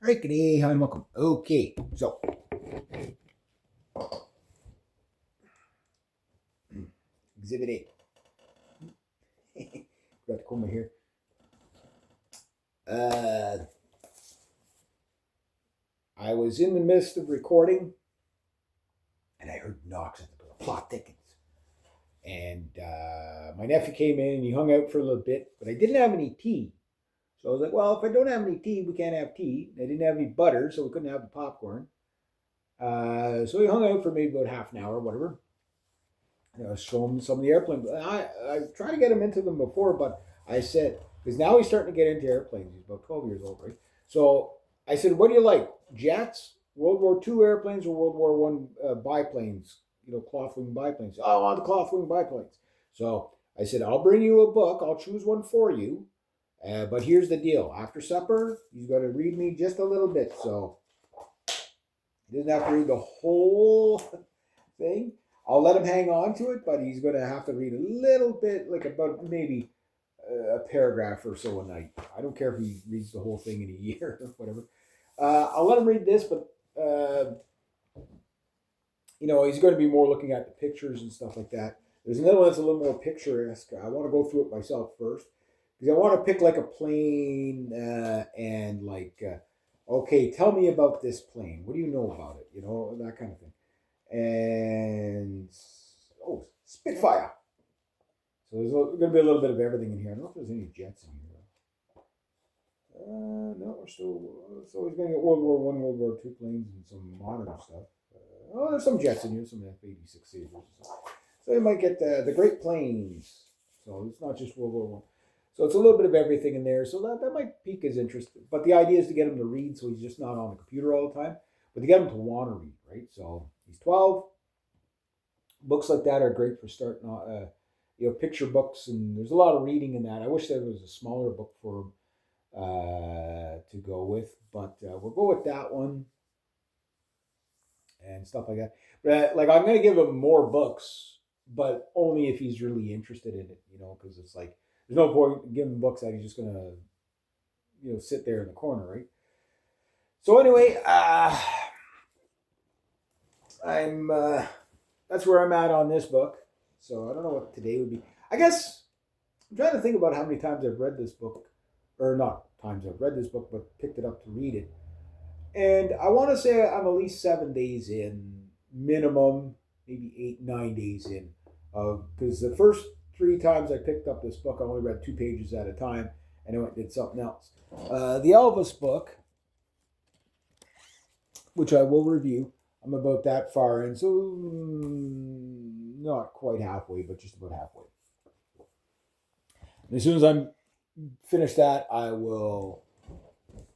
right, good day, hi, and welcome. Okay, so Exhibit A. Got to comb my hair. Uh, I was in the midst of recording, and I heard knocks at the door. Plot thickens, and my nephew came in, and he hung out for a little bit, but I didn't have any tea. So I was like, well, if I don't have any tea, we can't have tea. I didn't have any butter, so we couldn't have the popcorn. So he hung out for maybe about half an hour, whatever. And I was showing him some of the airplanes. I tried to get him into them before, but I said, because now he's starting to get into airplanes. He's about 12 years old, right? So I said, what do you like? Jets, World War II airplanes, or World War One biplanes? Cloth wing biplanes. Oh, I want the cloth wing biplanes. So I said, I'll bring you a book. I'll choose one for you. But here's the deal. After supper, he's got to read me just a little bit. So he doesn't have to read the whole thing. I'll let him hang on to it, but he's going to have to read a little bit, like about maybe a paragraph or so a night. I don't care if he reads the whole thing in a year or whatever. I'll let him read this, but he's going to be more looking at the pictures and stuff like that. There's another one that's a little more picturesque. I want to go through it myself first because I want to pick like a plane and like, okay, tell me about this plane. What do you know about it? That kind of thing. And Spitfire. So there's going to be a little bit of everything in here. I don't know if there's any jets in here. No, we're still. So he's going to get World War One, World War Two planes and some modern stuff. There's some jets in here, some F-86 Sabres. So you might get the Great Plains. So it's not just World War One. So it's a little bit of everything in there. So that might pique his interest. But the idea is to get him to read, so he's just not on the computer all the time. But to get him to want to read, right? So he's 12. Books like that are great for starting, picture books, and there's a lot of reading in that. I wish there was a smaller book for him to go with, but we'll go with that one and stuff like that. But like, I'm going to give him more books, but only if he's really interested in it, because it's like there's no point giving books that he's just going to, sit there in the corner, right? So anyway, I'm that's where I'm at on this book. So I don't know what today would be. I guess I'm trying to think about how many times I've read this book, or not times I've read this book, but picked it up to read it. And I want to say I'm at least 7 days in, minimum, maybe 8, 9 days in. Because the first 3 times I picked up this book, I only read 2 pages at a time, and I went and did something else. The Elvis book, which I will review, I'm about that far in, so not quite halfway, but just about halfway. And as soon as I'm finished that, I will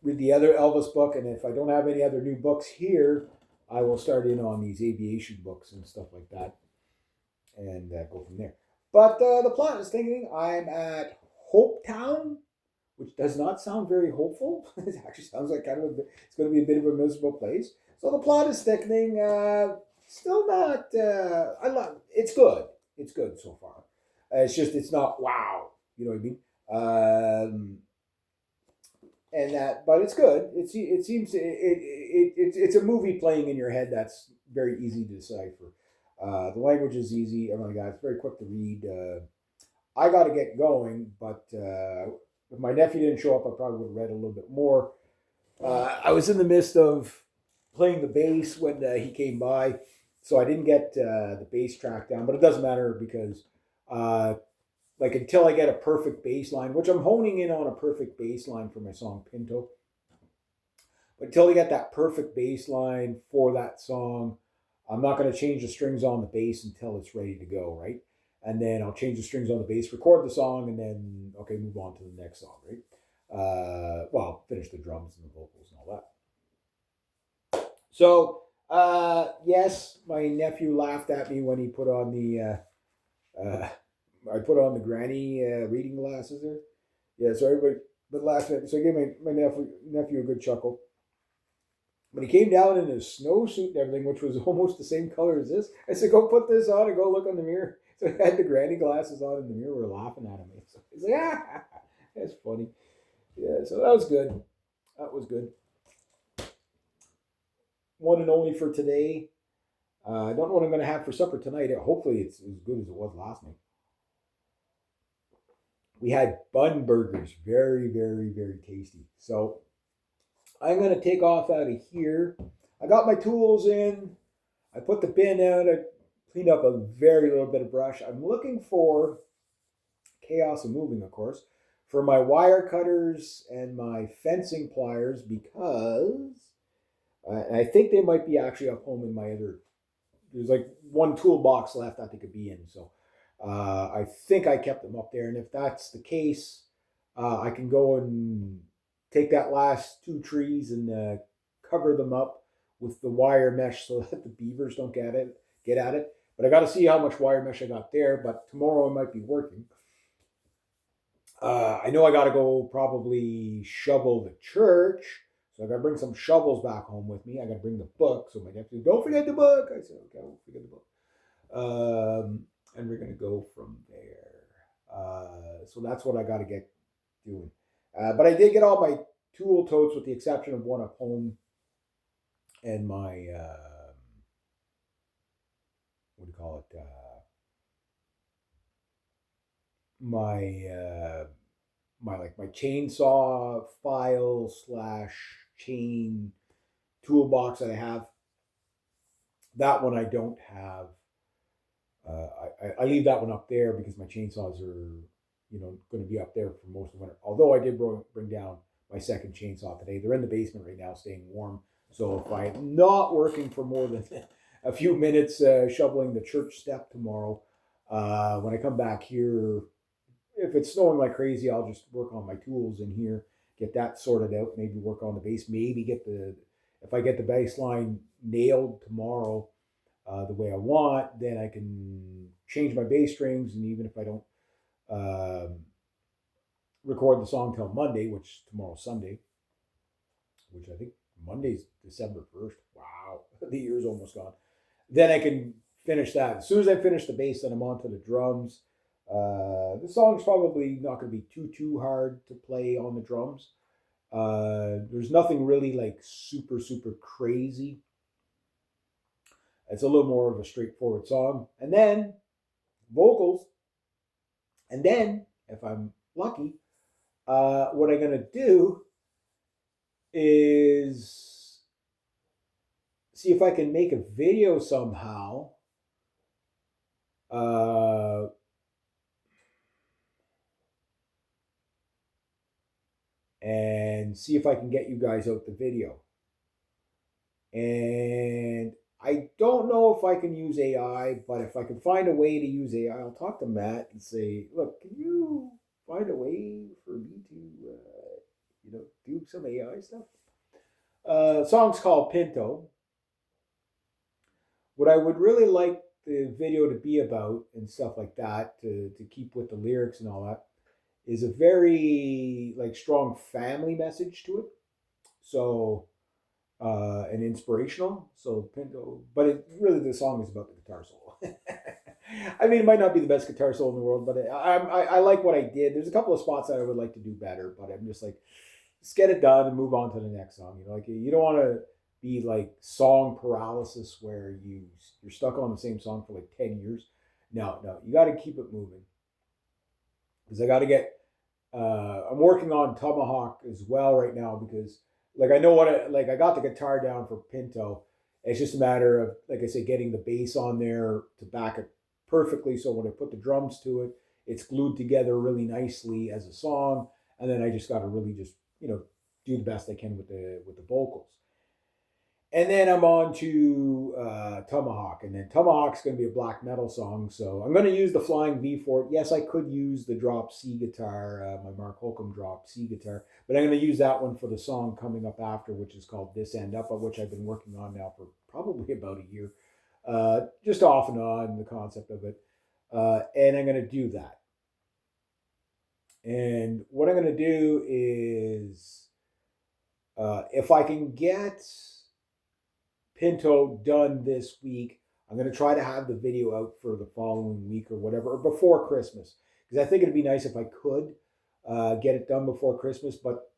read the other Elvis book, and if I don't have any other new books here, I will start in on these aviation books and stuff like that, and go from there. But the plot is thinking I'm at Hope Town, which does not sound very hopeful. It actually sounds like it's going to be a bit of a miserable place. So the plot is thickening. Still not. I love. It's good. It's good so far. It's not wow. You know what I mean? And that, but it's good. It seems it's a movie playing in your head that's very easy to decipher. The language is easy. Oh my god, it's very quick to read. I got to get going, but if my nephew didn't show up, I probably would have read a little bit more. I was in the midst of playing the bass when he came by, so I didn't get the bass track down. But it doesn't matter because, like, until I get a perfect bass line, which I'm honing in on a perfect bass line for my song Pinto. But until I get that perfect bass line for that song, I'm not going to change the strings on the bass until it's ready to go, right? And then I'll change the strings on the bass, record the song, and then, okay, move on to the next song, right? Finish the drums and the vocals and all that. So, yes, my nephew laughed at me when he put on I put on the granny reading glasses there. Yeah, so everybody, but last night, so I gave my nephew a good chuckle. But he came down in his snowsuit and everything, which was almost the same color as this. I said, go put this on and go look in the mirror. So he had the granny glasses on in the mirror. We were laughing at him. So he's like, that's funny. Yeah, so that was good. That was good. one and only for today. I don't know what I'm going to have for supper tonight. Hopefully, it's as good as it was last night. We had bun burgers, very, very, very tasty. So I'm going to take off out of here. I got my tools in. I put the bin out. I cleaned up a very little bit of brush. I'm looking for chaos and moving, of course, for my wire cutters and my fencing pliers because I think they might be actually up home in my other. There's like one toolbox left that they could be in. So I think I kept them up there. And if that's the case, I can go and take that last two trees and cover them up with the wire mesh so that the beavers don't get at it. But I got to see how much wire mesh I got there. But tomorrow I might be working. I know I got to go probably shovel the church. So I got to bring some shovels back home with me. I got to bring the book. So my dad said, don't forget the book. I said, okay, I won't forget the book. And we're going to go from there. So that's what I got to get doing. But I did get all my tool totes with the exception of one up home and my, what do you call it? My chainsaw file / chain toolbox that I have. That one I don't have. I leave that one up there because my chainsaws are, going to be up there for most of the winter. Although I did bring down my second chainsaw today. They're in the basement right now, staying warm. So if I'm not working for more than a few minutes shoveling the church step tomorrow, when I come back here, if it's snowing like crazy, I'll just work on my tools in here, get that sorted out, maybe work on the base, maybe if I get the baseline nailed tomorrow the way I want, then I can change my bass strings. And even if I don't record the song till Monday, which tomorrow's Sunday, which I think Monday's December 1st. Wow, the year's almost gone. Then I can finish that. As soon as I finish the bass, then I'm on to the drums. The song's probably not going to be too hard to play on the drums. There's nothing really like super crazy. It's a little more of a straightforward song. And then vocals. And then, if I'm lucky, what I'm going to do is see if I can make a video somehow. And see if I can get you guys out the video. And I don't know if I can use AI, but if I can find a way to use AI, I'll talk to Matt and say, look, can you find a way for me to, do some AI stuff? The song's called Pinto. What I would really like the video to be about and stuff like that, to keep with the lyrics and all that, is a very strong family message to it. So and inspirational. So Pinto, but the song is about the guitar solo. I mean, it might not be the best guitar solo in the world, but I like what I did. There's a couple of spots that I would like to do better, but I'm just like, let's get it done and move on to the next song. You don't want to be like song paralysis where you're stuck on the same song for like 10 years. No, you got to keep it moving. Because I got to get. I'm working on Tomahawk as well right now because I know I got the guitar down for Pinto. It's just a matter of, like I say, getting the bass on there to back it perfectly. So when I put the drums to it, it's glued together really nicely as a song. And then I just got to really just, do the best I can with the vocals. And then I'm on to Tomahawk. And then Tomahawk's going to be a black metal song. So I'm going to use the Flying V for it. Yes, I could use the drop C guitar, my Mark Holcomb drop C guitar. But I'm going to use that one for the song coming up after, which is called This End Up, which I've been working on now for probably about a year. Just off and on, the concept of it. And I'm going to do that. And what I'm going to do is, if I can get Pinto done this week, I'm going to try to have the video out for the following week or whatever, or before Christmas. Because I think it'd be nice if I could get it done before Christmas, but,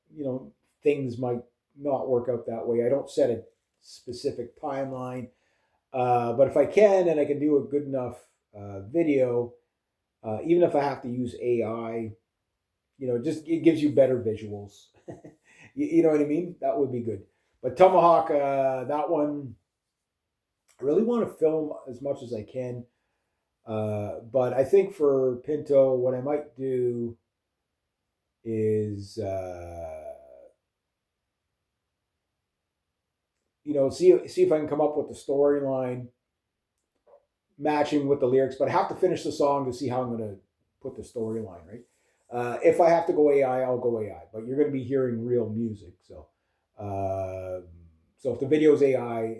things might not work out that way. I don't set a specific timeline. But if I can, and I can do a good enough video, even if I have to use AI, just it gives you better visuals. You know what I mean? That would be good. But Tomahawk, that one, I really want to film as much as I can. But I think for Pinto, what I might do is, see if I can come up with the storyline matching with the lyrics. But I have to finish the song to see how I'm going to put the storyline, right? If I have to go AI, I'll go AI. But you're going to be hearing real music. So if the video's AI,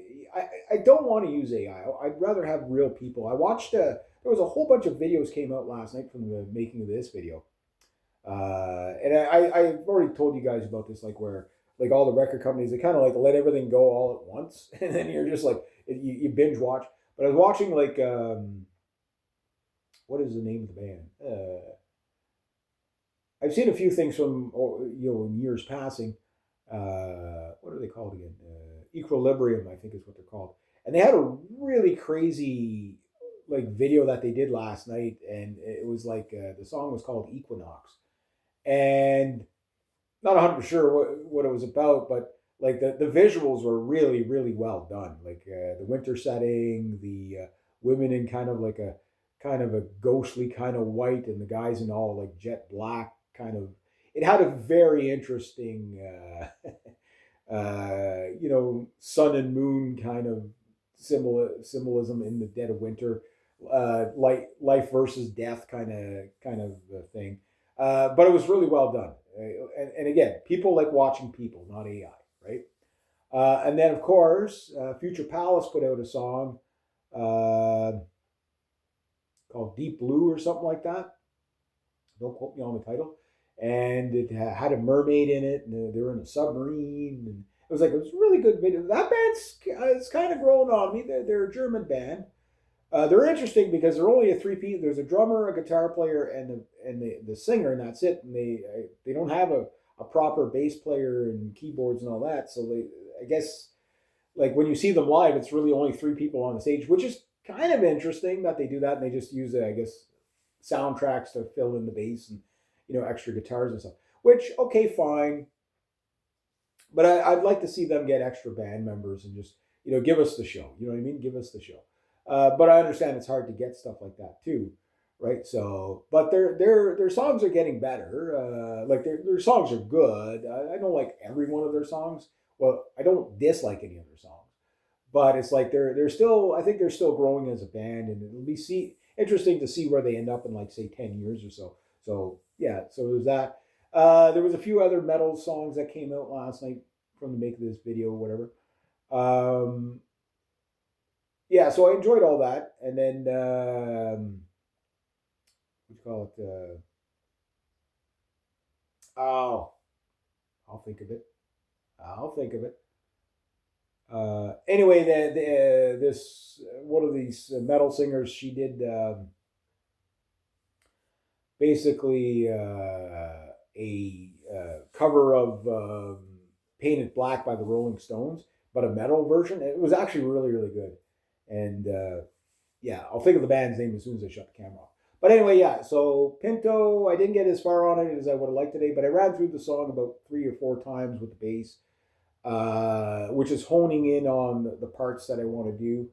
I don't want to use AI. I'd rather have real people. I watched, there was a whole bunch of videos came out last night from the making of this video. And I've already told you guys about this, like where like all the record companies, they kind of like let everything go all at once. And then you're just like, you binge watch. But I was watching like, what is the name of the band? I've seen a few things from, in years passing. What are they called again? Equilibrium, I think is what they're called. And they had a really crazy like video that they did last night, and it was like the song was called Equinox, and not 100% sure what it was about, but like the visuals were really really well done. Like the winter setting, the women in kind of a ghostly kind of white, and the guys in all like jet black kind of. It had a very interesting, sun and moon kind of symbolism in the dead of winter, life versus death kind of thing. But it was really well done. And again, people like watching people, not AI, right? And then of course, Future Palace put out a song uh, called Deep Blue or something like that. Don't quote me on the title. And it had a mermaid in it, and they were in a submarine, and it was a really good video. That band's it's kind of grown on me. They're a German band. They're interesting because they're only a three-piece. There's a drummer, a guitar player, and the singer, and that's it. And they don't have a proper bass player and keyboards and all that. So I guess like when you see them live, it's really only three people on the stage, which is kind of interesting that they do that, and they just use I guess soundtracks to fill in the bass and extra guitars and stuff. Which okay, fine, but I'd like to see them get extra band members and just give us the show. You know what I mean? Give us the show. But I understand it's hard to get stuff like that too, right? So, but their songs are getting better. Like their songs are good. I don't like every one of their songs. Well, I don't dislike any of their songs, but it's like they're still. I think they're still growing as a band, and it'll be interesting to see where they end up in like say 10 years or so. So yeah, so there's that. There was a few other metal songs that came out last night from the make of this video, or whatever. Yeah, so I enjoyed all that, and then what do you call it? Oh, I'll think of it. I'll think of it. Anyway, this one of these metal singers, she did basically a cover of Painted Black by the Rolling Stones, but a metal version. It was actually really, really good. And yeah, I'll think of the band's name as soon as I shut the camera off. But anyway, yeah, so Pinto, I didn't get as far on it as I would have liked today, but I ran through the song about 3 or 4 times with the bass, which is honing in on the parts that I want to do.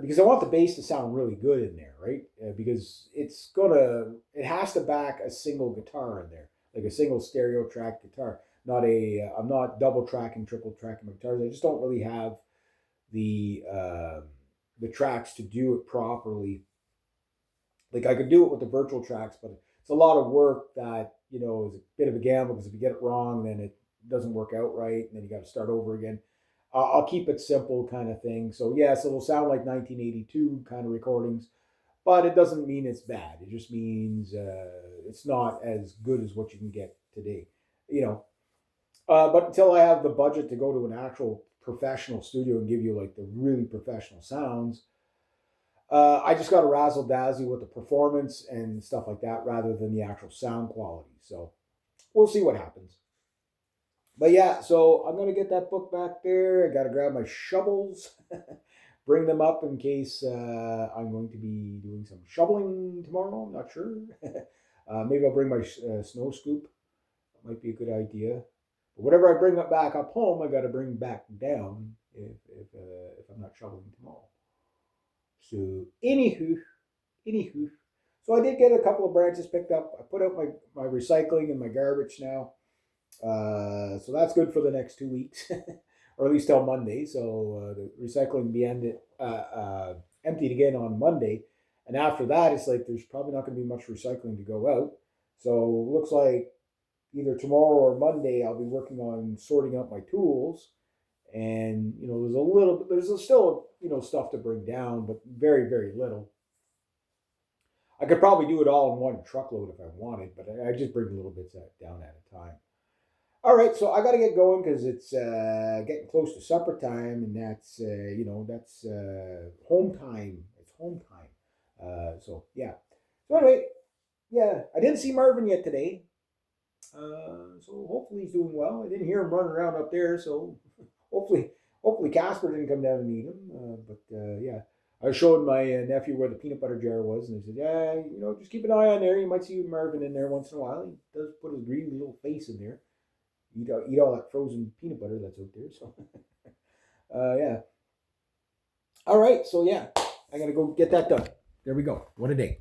Because I want the bass to sound really good in there, right? Because it has to back a single guitar in there, like a single stereo track guitar. I'm not double tracking, triple tracking my guitars. I just don't really have the tracks to do it properly. Like I could do it with the virtual tracks, but it's a lot of work that is a bit of a gamble because if you get it wrong, then it doesn't work out right, and then you got to start over again. I'll keep it simple, kind of thing. So yes, it'll sound like 1982 kind of recordings, but it doesn't mean it's bad. It just means it's not as good as what you can get today. But until I have the budget to go to an actual professional studio and give you like the really professional sounds, I just got to razzle dazzle with the performance and stuff like that rather than the actual sound quality. So we'll see what happens. But yeah, so I'm gonna get that book back there. I gotta grab my shovels, bring them up in case I'm going to be doing some shoveling tomorrow. I'm not sure. Maybe I'll bring my snow scoop. Might be a good idea. But whatever I bring up back up home, I got to bring back down if I'm not shoveling tomorrow. So anywho, so I did get a couple of branches picked up. I put out my recycling and my garbage now. So that's good for the next 2 weeks, or at least till Monday. So the recycling will be emptied again on Monday, and after that, it's like there's probably not going to be much recycling to go out. So looks like either tomorrow or Monday I'll be working on sorting out my tools, and there's still stuff to bring down, but very very little. I could probably do it all in one truckload if I wanted, but I just bring little bits down at a time. All right, so I got to get going because it's getting close to supper time, and that's home time. It's home time. So yeah. So anyway, yeah, I didn't see Marvin yet today. So hopefully he's doing well. I didn't hear him running around up there, so hopefully hopefully Casper didn't come down and eat him. But yeah, I showed my nephew where the peanut butter jar was, and he said, "Yeah, just keep an eye on there. You might see Marvin in there once in a while. He does put his greedy little face in there." Eat all that frozen peanut butter that's out there. So, yeah. All right. So, yeah, I got to go get that done. There we go. What a day.